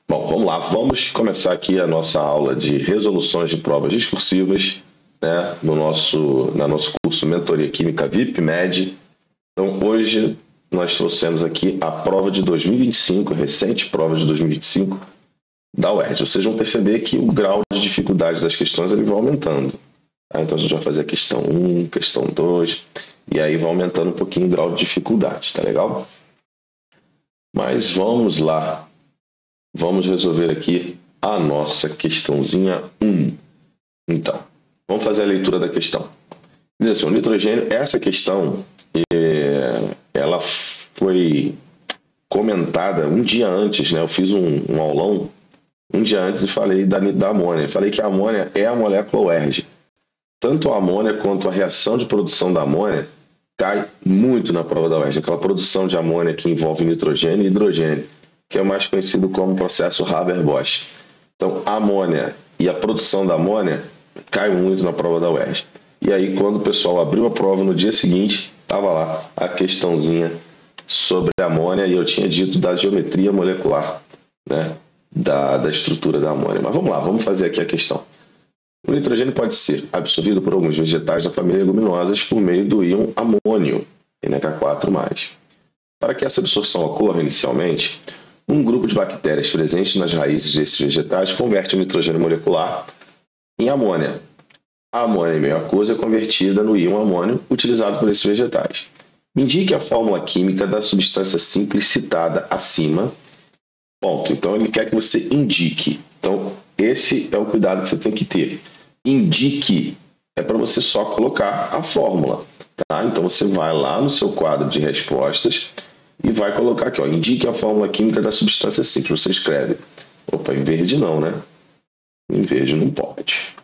Bom, vamos lá. Vamos começar aqui a nossa aula de resoluções de provas discursivas, né, no nosso curso Mentoria Química VIP MED. Então, hoje nós trouxemos aqui a prova de 2025, a recente prova de 2025 da UERJ. Vocês vão perceber que o grau de dificuldade das questões ele vai aumentando. Tá? Então, a gente vai fazer a questão 1, questão 2, e aí vai aumentando um pouquinho o grau de dificuldade, tá legal? Mas vamos lá. Vamos resolver aqui a nossa questãozinha 1. Então, vamos fazer a leitura da questão. Diz assim, o nitrogênio, essa questão, ela foi comentada um dia antes, né? Eu fiz um aulão um dia antes e falei da amônia. Falei que a amônia é a molécula UERJ. Tanto a amônia quanto a reação de produção da amônia cai muito na prova da UERJ. Aquela produção de amônia que envolve nitrogênio e hidrogênio, que é o mais conhecido como processo Haber-Bosch. Então, a amônia e a produção da amônia cai muito na prova da UERJ. E aí, quando o pessoal abriu a prova no dia seguinte, estava lá a questãozinha sobre a amônia e eu tinha dito da geometria molecular, né, da estrutura da amônia. Mas vamos lá, vamos fazer aqui a questão. O nitrogênio pode ser absorvido por alguns vegetais da família leguminosas por meio do íon amônio, NH4+. Para que essa absorção ocorra inicialmente, um grupo de bactérias presentes nas raízes desses vegetais converte o nitrogênio molecular em amônia. A amônia em meio aquoso é convertida no íon amônio utilizado por esses vegetais. Indique a fórmula química da substância simples citada acima. Ponto. Então, ele quer que você indique. Então, esse é o cuidado que você tem que ter. Indique é para você só colocar a fórmula. Tá? Então, você vai lá no seu quadro de respostas e vai colocar aqui, ó, indique a fórmula química da substância simples. Você escreve. Opa, em verde não, né? Em verde não pode.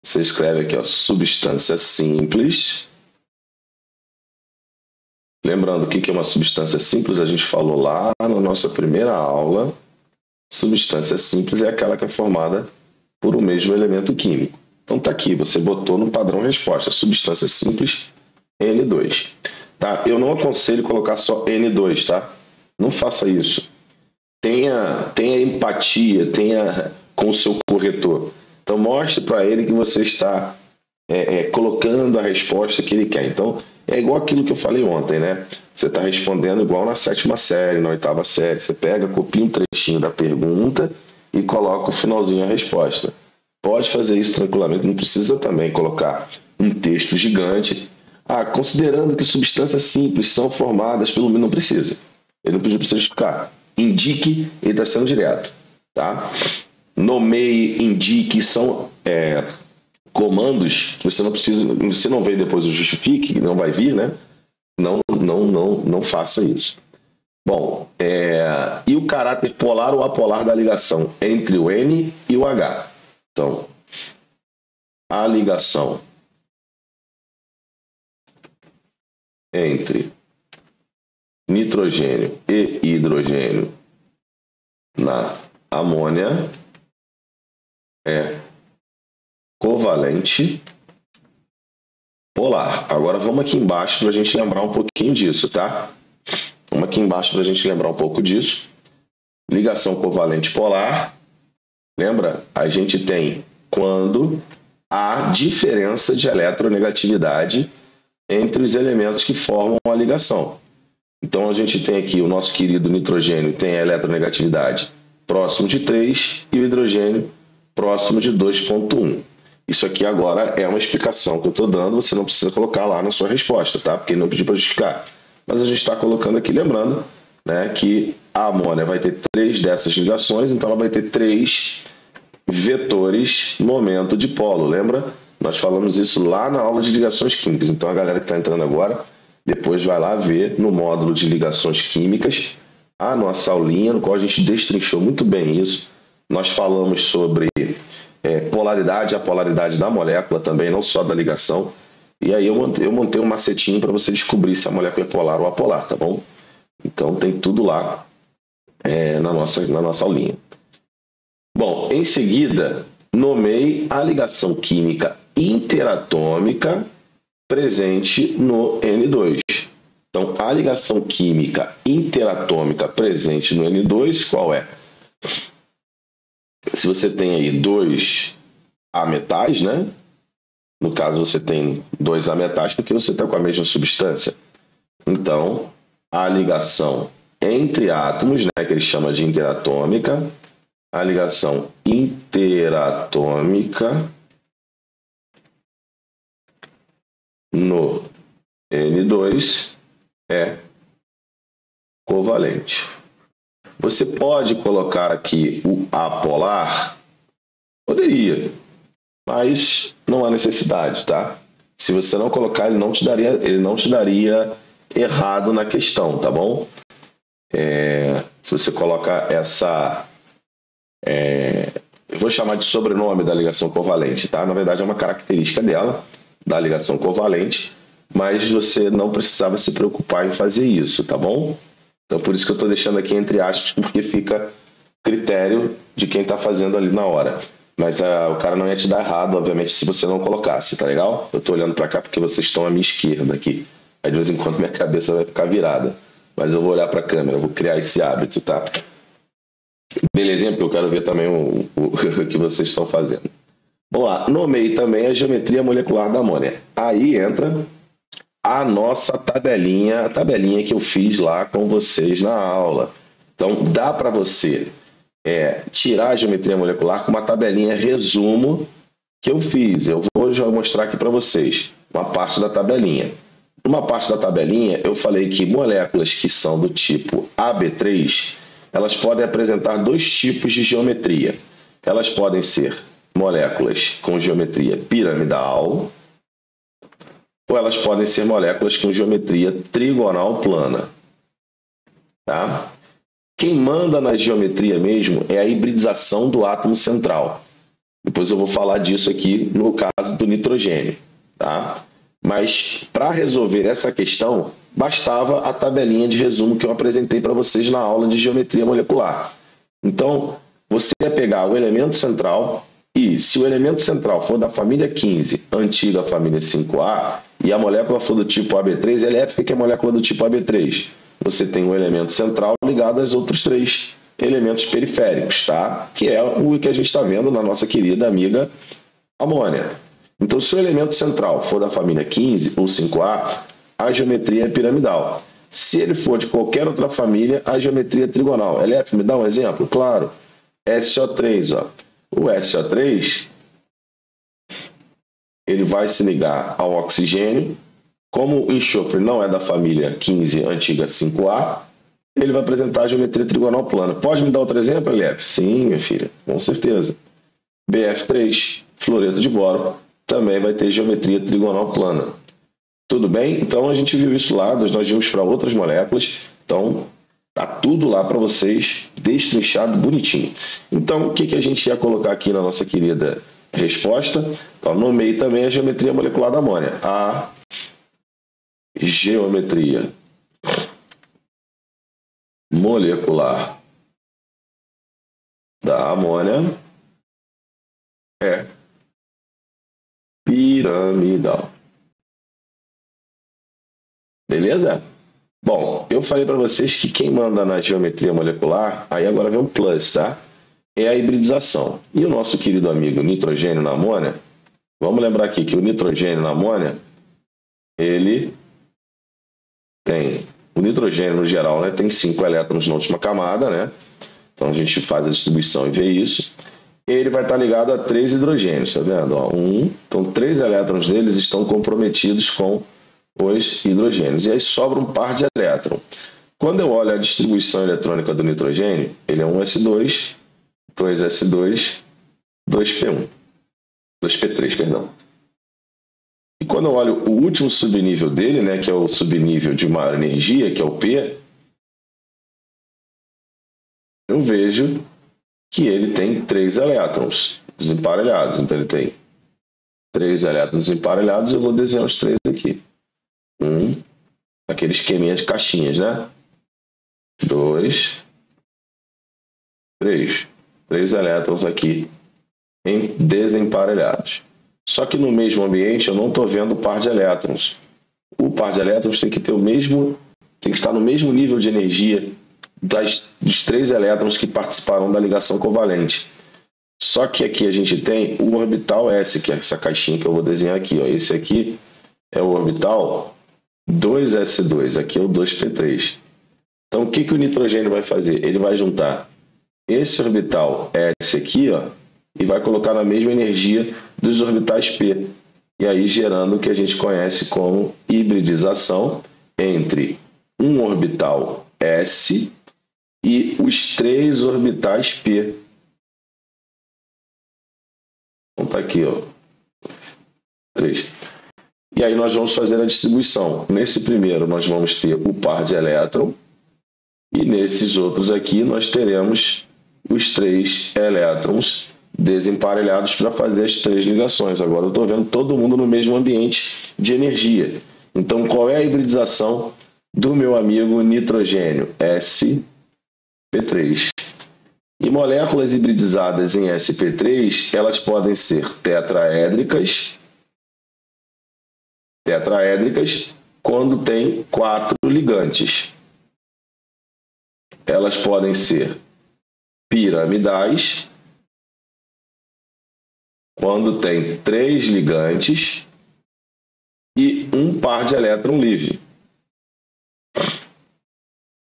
Você escreve aqui, ó, substância simples. Lembrando o que é uma substância simples, a gente falou lá na nossa primeira aula. Substância simples é aquela que é formada por um mesmo elemento químico. Então tá aqui, você botou no padrão resposta, substância simples N2. Tá? Eu não aconselho colocar só N2, tá? Não faça isso. Tenha empatia, tenha com o seu corretor. Então mostre para ele que você está colocando a resposta que ele quer. Então é igual aquilo que eu falei ontem, né? Você está respondendo igual na 7ª série, na 8ª série. Você pega, copia um trechinho da pergunta e coloca o finalzinho a resposta. Pode fazer isso tranquilamente, não precisa também colocar um texto gigante. Considerando que substâncias simples são formadas pelo... Não precisa. Ele não precisa explicar. Indique, ele está sendo direto. Tá? Nomeie, indique, são comandos que você não precisa... Você não vê depois o justifique, não vai vir, né? Não faça isso. Bom, e o caráter polar ou apolar da ligação entre o N e o H? Então, a ligação entre nitrogênio e hidrogênio na amônia é covalente polar. Agora vamos aqui embaixo para a gente lembrar um pouquinho disso, tá? Vamos aqui embaixo para a gente lembrar um pouco disso. Ligação covalente polar. Lembra? A gente tem quando há diferença de eletronegatividade entre os elementos que formam a ligação. Então a gente tem aqui o nosso querido nitrogênio tem a eletronegatividade próximo de 3 e o hidrogênio próximo de 2,1. Isso aqui agora é uma explicação que eu estou dando, você não precisa colocar lá na sua resposta, tá? Porque ele não pediu para justificar. Mas a gente está colocando aqui, lembrando, né, que a amônia vai ter 3 dessas ligações, então ela vai ter 3 vetores momento dipolo, lembra? Nós falamos isso lá na aula de ligações químicas. Então a galera que está entrando agora, depois vai lá ver no módulo de ligações químicas a nossa aulinha, no qual a gente destrinchou muito bem isso. Nós falamos sobre polaridade, a polaridade da molécula também, não só da ligação. E aí eu montei um macetinho para você descobrir se a molécula é polar ou apolar, tá bom? Então tem tudo lá na nossa aulinha. Bom, em seguida, nomeie a ligação química interatômica presente no N2. Então, a ligação química interatômica presente no N2, qual é? Se você tem aí dois ametais, né? No caso, você tem dois ametais porque você está com a mesma substância. Então, a ligação entre átomos, né, que ele chama de interatômica, a ligação interatômica no N2 é covalente. Você pode colocar aqui o apolar? Poderia, mas não há necessidade, tá? Se você não colocar, ele não te daria errado na questão, tá bom? Se você coloca essa... eu vou chamar de sobrenome da ligação covalente, tá? Na verdade, é uma característica dela, da ligação covalente, mas você não precisava se preocupar em fazer isso, tá bom? Então, por isso que eu estou deixando aqui entre aspas, porque fica critério de quem está fazendo ali na hora. Mas o cara não ia te dar errado, obviamente, se você não colocasse, tá legal? Eu estou olhando para cá porque vocês estão à minha esquerda aqui. Aí, de vez em quando, minha cabeça vai ficar virada. Mas eu vou olhar para a câmera, eu vou criar esse hábito, tá? Belezinha, porque eu quero ver também o que vocês estão fazendo. Vamos lá. Nomeie também a geometria molecular da amônia. Aí entra a nossa tabelinha, a tabelinha que eu fiz lá com vocês na aula. Então, dá para você tirar a geometria molecular com uma tabelinha resumo que eu fiz. Eu vou já mostrar aqui para vocês uma parte da tabelinha. Uma parte da tabelinha, eu falei que moléculas que são do tipo AB3, elas podem apresentar dois tipos de geometria. Elas podem ser moléculas com geometria piramidal, ou elas podem ser moléculas com geometria trigonal plana. Tá? Quem manda na geometria mesmo é a hibridização do átomo central. Depois eu vou falar disso aqui no caso do nitrogênio. Tá? Mas para resolver essa questão, bastava a tabelinha de resumo que eu apresentei para vocês na aula de geometria molecular. Então, você ia pegar o elemento central e, se o elemento central for da família 15, antiga família 5A, e a molécula for do tipo AB3, LF, que é a molécula do tipo AB3. Você tem um elemento central ligado aos outros três elementos periféricos, tá? Que é o que a gente está vendo na nossa querida amiga amônia. Então, se o elemento central for da família 15 ou 5A, a geometria é piramidal. Se ele for de qualquer outra família, a geometria é trigonal. LF, me dá um exemplo? Claro. SO3, ó. O SO3, ele vai se ligar ao oxigênio. Como o enxofre não é da família 15, antiga 5A, ele vai apresentar a geometria trigonal plana. Pode me dar outro exemplo, LF? Sim, minha filha, com certeza. BF3, fluoreto de boro, também vai ter geometria trigonal plana. Tudo bem? Então a gente viu isso lá, nós vimos para outras moléculas, então tá tudo lá para vocês, destrinchado bonitinho. Então o que a gente ia colocar aqui na nossa querida resposta? Então, nomeei também a geometria molecular da amônia. A geometria molecular da amônia é piramidal. Beleza? Bom, eu falei para vocês que quem manda na geometria molecular, aí agora vem um plus, tá? É a hibridização. E o nosso querido amigo nitrogênio na amônia, vamos lembrar aqui que o nitrogênio na amônia, ele tem, o nitrogênio no geral, né, tem 5 elétrons na última camada, né? Então a gente faz a distribuição e vê isso. Ele vai estar ligado a 3 hidrogênios, tá vendo? Ó, então 3 elétrons deles estão comprometidos com os hidrogênios. E aí sobra um par de elétrons. Quando eu olho a distribuição eletrônica do nitrogênio, ele é 1s2, 2s2, 2p1. 2p3, perdão. E quando eu olho o último subnível dele, né, que é o subnível de maior energia, que é o P, eu vejo que ele tem 3 elétrons desemparelhados. Então ele tem 3 elétrons desemparelhados, eu vou desenhar os 3 aqui. Aquele esqueminha de caixinhas, né? 2, 3. 3 elétrons aqui desemparelhados. Só que no mesmo ambiente eu não estou vendo o par de elétrons. O par de elétrons tem que ter tem que estar no mesmo nível de energia dos 3 elétrons que participaram da ligação covalente. Só que aqui a gente tem o orbital S, que é essa caixinha que eu vou desenhar aqui. Ó. Esse aqui é o orbital 2s2, aqui é o 2p3. Então, o que o nitrogênio vai fazer? Ele vai juntar esse orbital S aqui, ó, e vai colocar na mesma energia dos orbitais P. E aí gerando o que a gente conhece como hibridização entre um orbital S e os 3 orbitais P. Então tá aqui, ó. 3. E aí nós vamos fazer a distribuição. Nesse primeiro nós vamos ter o par de elétron e nesses outros aqui nós teremos os 3 elétrons desemparelhados para fazer as 3 ligações. Agora eu estou vendo todo mundo no mesmo ambiente de energia. Então qual é a hibridização do meu amigo nitrogênio? sp3. E moléculas hibridizadas em sp3, elas podem ser tetraédricas quando tem 4 ligantes. Elas podem ser piramidais quando tem 3 ligantes e um par de elétron livre,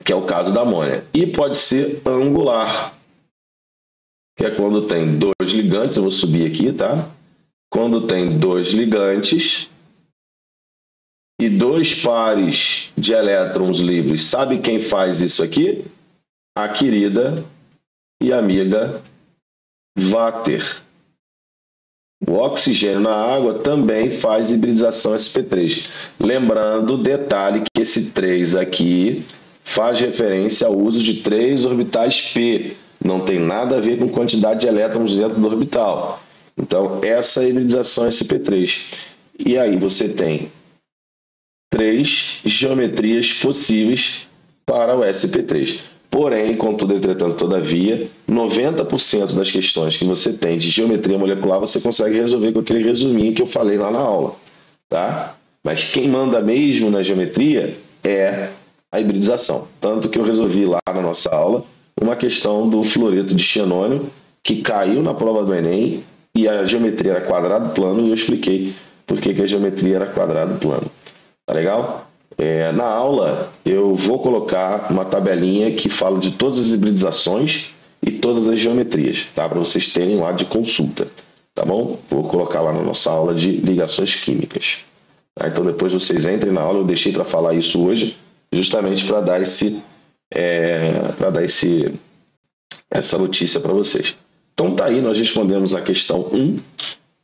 que é o caso da amônia. E pode ser angular, que é quando tem 2 ligantes, eu vou subir aqui, tá? Quando tem 2 ligantes e 2 pares de elétrons livres. Sabe quem faz isso aqui? A querida e amiga Vater. O oxigênio na água também faz hibridização sp3. Lembrando o detalhe que esse 3 aqui faz referência ao uso de 3 orbitais P. Não tem nada a ver com quantidade de elétrons dentro do orbital. Então, essa é a hibridização sp3. E aí você tem 3 geometrias possíveis para o sp3. Porém, contudo, entretanto, todavia, 90% das questões que você tem de geometria molecular você consegue resolver com aquele resuminho que eu falei lá na aula, tá? Mas quem manda mesmo na geometria é a hibridização. Tanto que eu resolvi lá na nossa aula uma questão do fluoreto de xenônio que caiu na prova do Enem e a geometria era quadrado plano e eu expliquei por que a geometria era quadrado plano. Tá legal? Na aula eu vou colocar uma tabelinha que fala de todas as hibridizações e todas as geometrias, tá? Para vocês terem lá de consulta, tá bom? Vou colocar lá na nossa aula de ligações químicas. Tá? Então depois vocês entrem na aula, eu deixei para falar isso hoje, justamente para dar essa notícia para vocês. Então tá aí, nós respondemos a questão 1.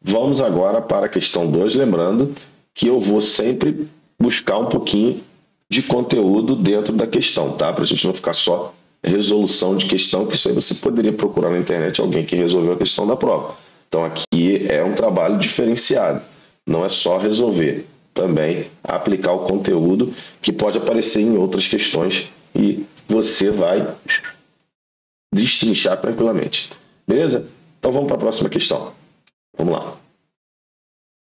Vamos agora para a questão 2, lembrando que eu vou sempre buscar um pouquinho de conteúdo dentro da questão, tá? Para a gente não ficar só resolução de questão, que isso aí você poderia procurar na internet alguém que resolveu a questão da prova. Então aqui é um trabalho diferenciado, não é só resolver, também aplicar o conteúdo que pode aparecer em outras questões e você vai destrinchar tranquilamente. Beleza? Então vamos para a próxima questão. Vamos lá.